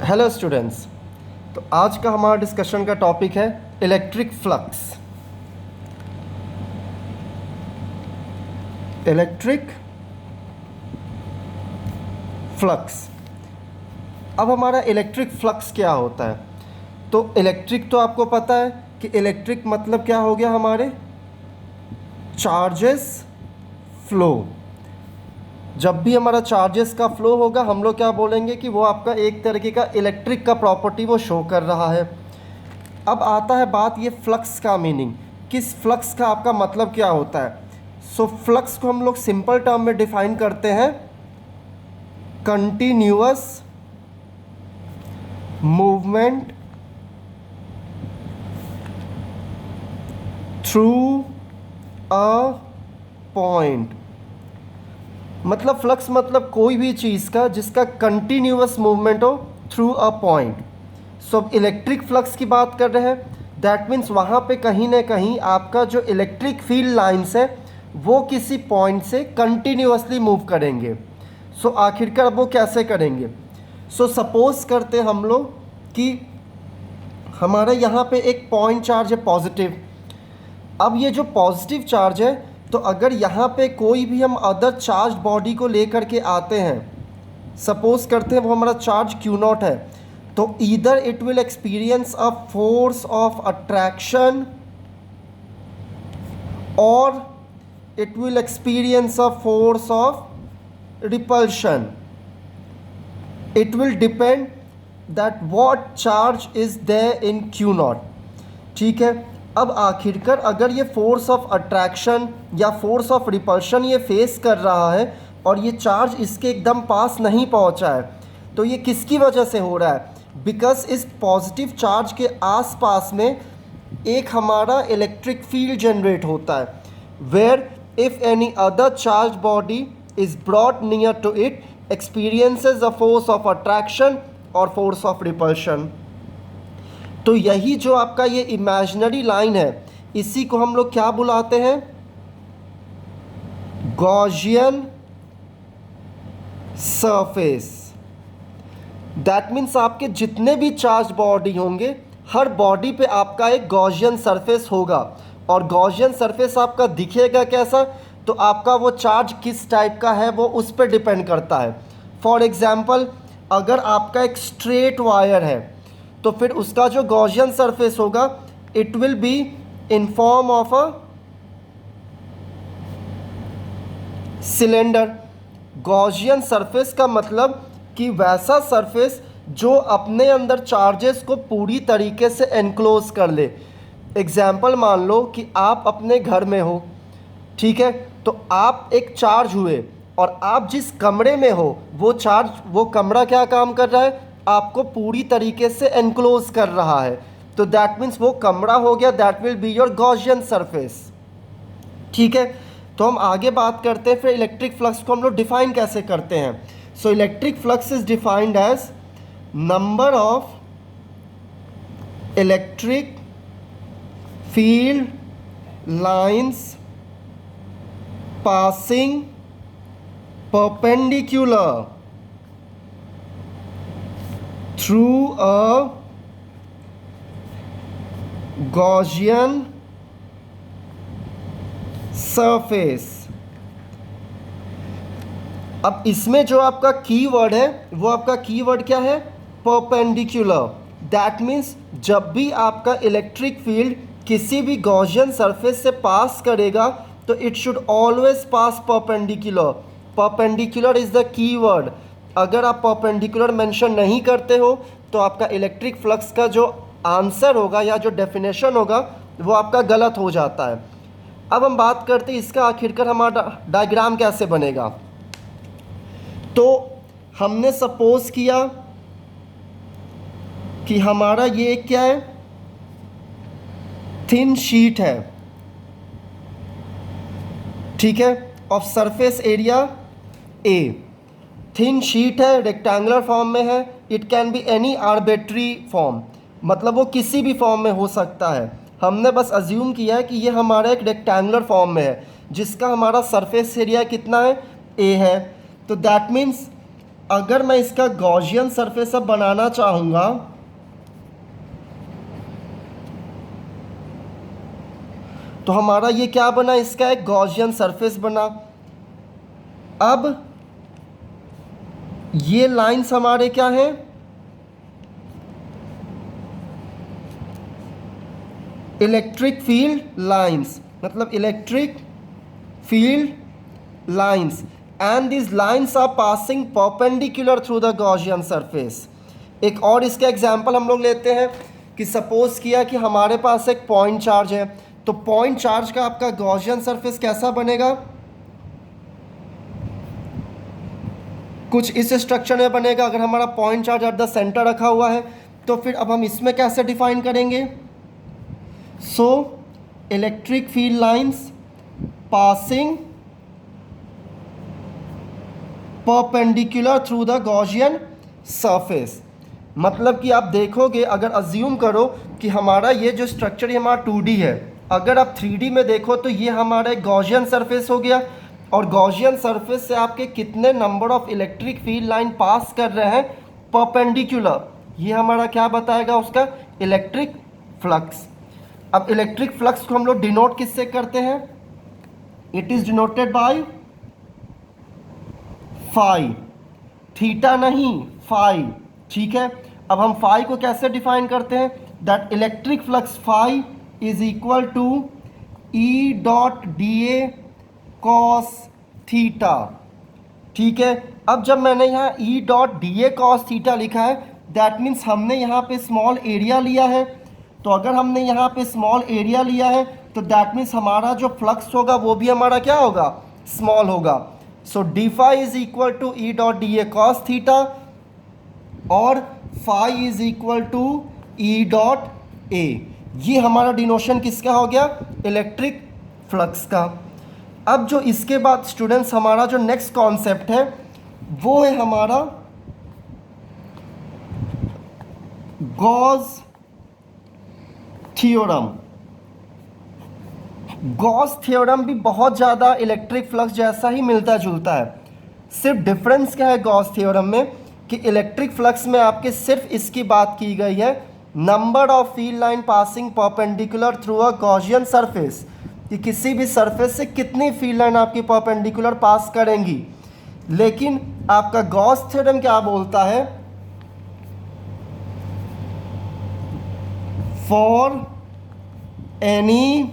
Hello students. तो आज का हमारा डिस्कशन का टॉपिक है इलेक्ट्रिक फ्लक्स। Electric flux. अब हमारा इलेक्ट्रिक फ्लक्स क्या होता है? तो इलेक्ट्रिक तो आपको पता है कि इलेक्ट्रिक मतलब क्या हो गया, हमारे चार्जेस फ्लो। जब भी हमारा चार्जेस का फ्लो होगा हम लोग क्या बोलेंगे कि वो आपका एक तरीके का इलेक्ट्रिक का प्रॉपर्टी वो शो कर रहा है। अब आता है बात ये फ्लक्स का मीनिंग, किस फ्लक्स का आपका मतलब क्या होता है। सो फ्लक्स को हम लोग सिंपल टर्म में डिफाइन करते हैं continuous movement through a point. मतलब फ्लक्स मतलब कोई भी चीज़ का जिसका कंटिन्यूअस मूवमेंट हो थ्रू अ पॉइंट। सो अब इलेक्ट्रिक फ्लक्स की बात कर रहे हैं, दैट मीन्स वहाँ पे कहीं ना कहीं आपका जो इलेक्ट्रिक फील्ड लाइंस है वो किसी पॉइंट से कंटिन्यूअसली मूव करेंगे। सो आखिरकार वो कैसे करेंगे? सो सपोज करते हम लोग कि हमारा यहाँ पे एक पॉइंट चार्ज है पॉजिटिव। अब ये जो पॉजिटिव चार्ज है, तो अगर यहाँ पे कोई भी हम अदर चार्ज बॉडी को लेकर के आते हैं, सपोज करते हैं वो हमारा चार्ज क्यू नॉट है, तो either it will experience a force of attraction और it will experience a force of repulsion. It will depend that what charge is there in Q not. ठीक है। अब आखिरकार अगर ये फोर्स ऑफ अट्रैक्शन या फोर्स ऑफ रिपल्शन ये face कर रहा है और ये चार्ज इसके एकदम पास नहीं पहुंचा है, तो ये किसकी वजह से हो रहा है? बिकॉज इस पॉजिटिव चार्ज के आसपास में एक हमारा इलेक्ट्रिक फील्ड जनरेट होता है, where if any other charge body is brought near to it experiences a force of attraction और फोर्स ऑफ रिपल्शन। तो यही जो आपका ये इमेजिनरी लाइन है, इसी को हम लोग क्या बुलाते हैं? Gaussian surface. दैट मीन्स आपके जितने भी चार्ज बॉडी होंगे, हर बॉडी पे आपका एक गॉसियन सरफेस होगा। और गॉसियन सरफेस आपका दिखेगा कैसा? तो आपका वो चार्ज किस टाइप का है वो उस पर डिपेंड करता है। फॉर एग्जाम्पल, अगर आपका एक स्ट्रेट वायर है तो फिर उसका जो गॉसियन सरफेस होगा it will be in form of a cylinder. Gaussian surface का मतलब कि वैसा सरफेस जो अपने अंदर चार्जेस को पूरी तरीके से एनक्लोज कर ले। एग्जाम्पल मान लो कि आप अपने घर में हो, ठीक है, तो आप एक चार्ज हुए और आप जिस कमरे में हो वो कमरा क्या काम कर रहा है? आपको पूरी तरीके से एनक्लोज कर रहा है। तो दैट मीन्स वो कमरा हो गया, that will be your Gaussian surface. ठीक है। तो हम आगे बात करते हैं फिर इलेक्ट्रिक फ्लक्स को हम लोग डिफाइन कैसे करते हैं। So electric flux is defined as number of electric field lines passing perpendicular through a Gaussian surface। अब इसमें जो आपका कीवर्ड है वो आपका कीवर्ड क्या है? परपेंडिकुलर। दैट मीन्स जब भी आपका इलेक्ट्रिक फील्ड किसी भी गॉसियन सरफेस से पास करेगा तो it should always pass perpendicular. Perpendicular is the keyword. अगर आप परपेंडिकुलर मेंशन नहीं करते हो तो आपका इलेक्ट्रिक फ्लक्स का जो आंसर होगा या जो डेफिनेशन होगा वो आपका गलत हो जाता है। अब हम बात करते हैं इसका आखिरकार हमारा डायग्राम कैसे बनेगा। तो हमने सपोज किया कि हमारा ये क्या है? थिन शीट है, ठीक है, of surface area A. Thin sheet है, रेक्टेंगुलर फॉर्म में है, it can be any arbitrary form, मतलब वो किसी भी फॉर्म में हो सकता है। हमने बस अज्यूम किया है कि ये हमारा एक रेक्टेंगुलर फॉर्म में है जिसका हमारा सरफेस एरिया कितना है? ए है। तो दैट मीन्स अगर मैं इसका गॉसियन सरफेस अब बनाना चाहूँगा तो हमारा ये क्या बना, इसका एक गॉसियन सरफेस बना। अब ये लाइंस हमारे क्या हैं, इलेक्ट्रिक फील्ड लाइंस, मतलब electric field lines, and this lines are passing perpendicular through the Gaussian surface. एक और इसका एग्जांपल हम लोग लेते हैं कि सपोज किया कि हमारे पास एक पॉइंट चार्ज है, तो पॉइंट चार्ज का आपका गॉसियन सरफेस कैसा बनेगा, कुछ इस स्ट्रक्चर में बनेगा। अगर हमारा point charge at the centre रखा हुआ है तो फिर अब हम इसमें कैसे डिफाइन करेंगे, so electric field lines passing perpendicular through the Gaussian surface. मतलब कि आप देखोगे, अगर अज्यूम करो कि हमारा ये जो स्ट्रक्चर है हमारा 2D है, अगर आप 3D में देखो तो ये हमारा एक गॉसियन सरफेस हो गया, और गॉसियन सरफेस से आपके कितने number of electric field line pass कर रहे हैं परपेंडिकुलर, ये हमारा क्या बताएगा, उसका इलेक्ट्रिक फ्लक्स। अब इलेक्ट्रिक फ्लक्स को हम लोग डिनोट किससे करते हैं, it is denoted by phi, theta नहीं फाई, ठीक है। अब हम फाई को कैसे डिफाइन करते हैं, that electric flux phi is equal to E dot D A cos theta, ठीक है। अब जब मैंने यहाँ E dot D A cos theta लिखा है, दैट मीन्स हमने यहाँ पे स्मॉल एरिया लिया है। तो अगर हमने यहाँ पे स्मॉल एरिया लिया है तो दैट मीन्स हमारा जो फ्लक्स होगा वो भी हमारा क्या होगा, स्मॉल होगा। So d phi is equal to E dot D A cos theta, और phi is equal to E dot A. ये हमारा डिनोशन किसका हो गया, इलेक्ट्रिक फ्लक्स का। अब जो इसके बाद स्टूडेंट्स हमारा जो नेक्स्ट कॉन्सेप्ट है वो है हमारा गॉस थ्योरम। गॉस थ्योरम भी बहुत ज़्यादा इलेक्ट्रिक फ्लक्स जैसा ही मिलता जुलता है। सिर्फ डिफरेंस क्या है गॉस थ्योरम में कि इलेक्ट्रिक फ्लक्स में आपके सिर्फ इसकी बात की गई है, number of field line passing perpendicular through a Gaussian surface, कि किसी भी सरफेस से कितनी फील्ड लाइन आपकी परपेंडिकुलर पास करेंगी। लेकिन आपका गॉस थ्योरम क्या बोलता है, फॉर एनी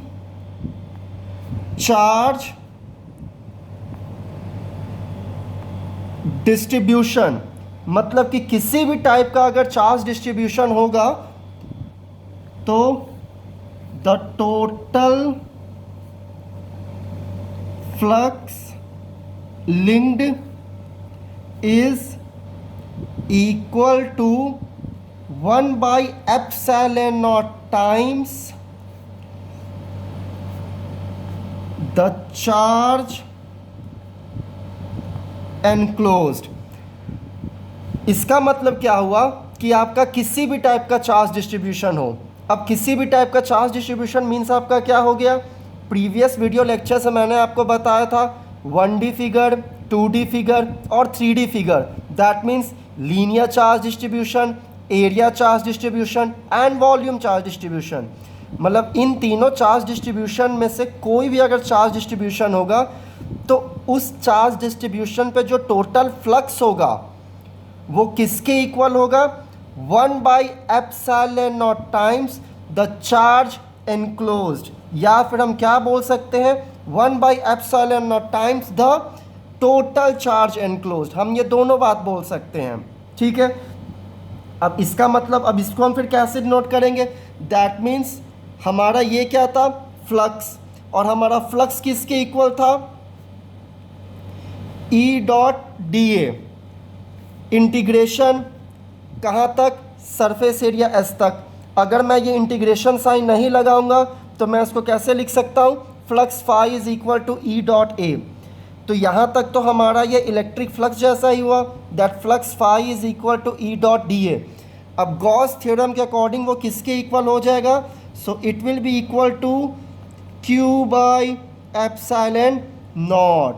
चार्ज डिस्ट्रीब्यूशन, मतलब कि किसी भी टाइप का अगर चार्ज डिस्ट्रीब्यूशन होगा तो the total flux linked is equal to 1/ε0 times the charge enclosed. इसका मतलब क्या हुआ कि आपका किसी भी टाइप का चार्ज डिस्ट्रीब्यूशन हो। अब किसी भी टाइप का चार्ज डिस्ट्रीब्यूशन मीन्स आपका क्या हो गया, प्रीवियस वीडियो लेक्चर से मैंने आपको बताया था 1D फिगर, 2D फिगर और 3D figure. That means linear charge distribution, area charge distribution and volume charge distribution. मतलब इन तीनों चार्ज डिस्ट्रीब्यूशन में से कोई भी अगर चार्ज डिस्ट्रीब्यूशन होगा तो उस चार्ज डिस्ट्रीब्यूशन पे जो टोटल फ्लक्स होगा वो किसके इक्वल होगा, 1/ε0 टाइम्स द चार्ज एनक्लोज्ड, या फिर हम क्या बोल सकते हैं 1/ε0 times the total charge enclosed. हम ये दोनों बात बोल सकते हैं, ठीक है। अब इसका मतलब, अब इसको हम फिर कैसे नोट करेंगे, दैट मीन्स हमारा ये क्या था, फ्लक्स, और हमारा फ्लक्स किसके इक्वल था, ई डॉट डी ए, इंटीग्रेशन कहाँ तक, सरफेस एरिया एस तक। अगर मैं ये इंटीग्रेशन साइन नहीं लगाऊंगा तो मैं इसको कैसे लिख सकता हूँ, flux phi is equal to E dot A. तो यहाँ तक तो हमारा ये इलेक्ट्रिक फ्लक्स जैसा ही हुआ, that flux phi is equal to E dot D A. अब गॉस थ्योरम के अकॉर्डिंग वो किसके इक्वल हो जाएगा, so it will be equal to Q by epsilon naught.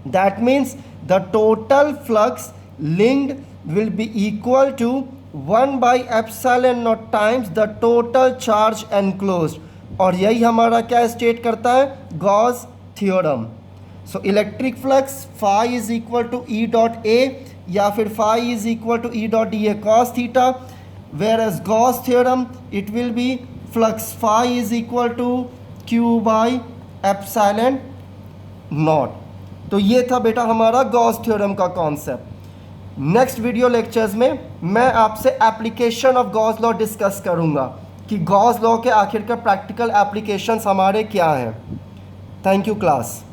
That means the total flux linked will be equal to 1 by epsilon naught times the total charge enclosed. और यही हमारा क्या state करता है, Gauss theorem. So electric flux phi is equal to E dot A या फिर phi is equal to E dot DA cos theta, where as Gauss theorem it will be flux phi is equal to Q by epsilon naught. तो ये था बेटा हमारा Gauss theorem का concept. Next video lectures में मैं आपसे application of Gauss law discuss करूंगा कि गॉस लॉ के आखिर का प्रैक्टिकल एप्लीकेशंस हमारे क्या हैं. Thank you class.